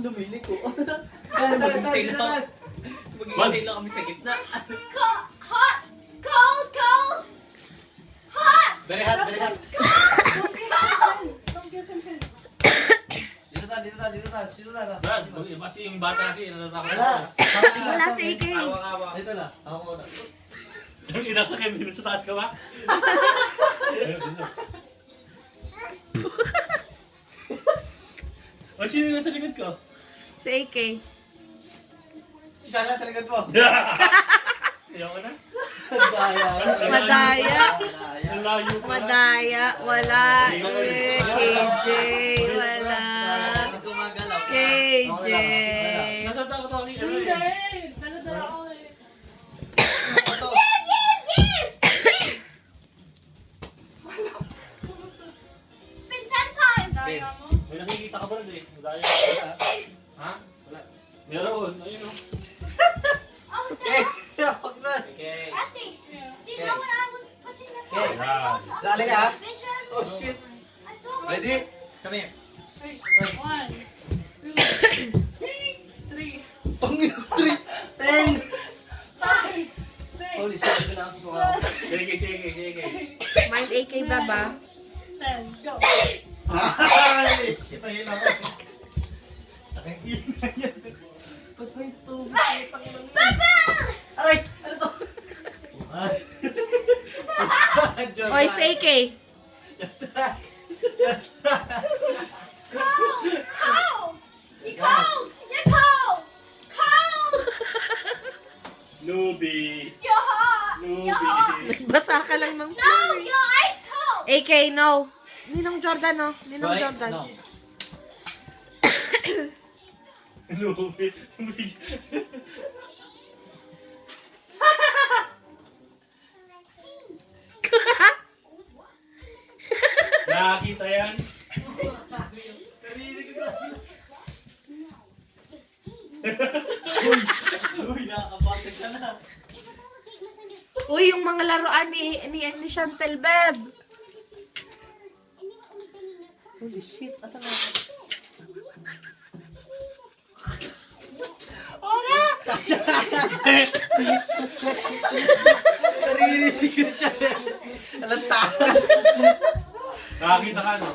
lumili ko. Mag-stay lang. Mag-stay lang kami sa gitna. Hot! Cold! Cold! Hot! Very hot, very hot. Cold! Don't give him hints. Dito na. Brad, kasi yung bata kasi natatakot Wala. na. Wala si AK. Awang-awang. Dito na. Awang ko na. Yung ina ka kayo sa taas ka ba? O, sino yung nasa likod ko? Si AK. Siya na sa likod mo. Ayoko na. Madaya. Ang layo pa. Madaya. Wala. KJ. Wala. Gumagalaw. KJ. Natatakot ako kay ano Hindi. eh. Dala-dala ako eh. Spin 10 times! Daya mo. May nakikita ka ba rin eh? Madaya. Ha? Wala. Meron. Ayun o. Okay. Huwag na. Okay. Ate, Yeah. do you know when I was putting the Okay. phone? I saw some Dali ka, ha? vision. Oh shit. I saw Ready? Come here. Wait. 1, 2, 3, Pangit. 3, 10. 5, 6, Holy shit. Ito na ang susuka ko. Sige. Mind AK ba ba? 10. Go. Ay! Shit, ayun ako. Takang ina yan. Pas may tubig. Aray! Ano to? Ay. Oy, si AK. Cold! Cold! You cold! You're cold! Cold! Nubi. You're hot! You're hot! Basa ka lang ng No! You're ice cold! AK, no. Ninong Jordan, no. Ninong Jordan. No. Nubi. Nakakita yan. Uy, nakakapasag ka na. Uy, yung mga laruan ni Chantel Beb. Holy shit, asa na? Naririnig ko siya. Alam takas. Nakakita ka no?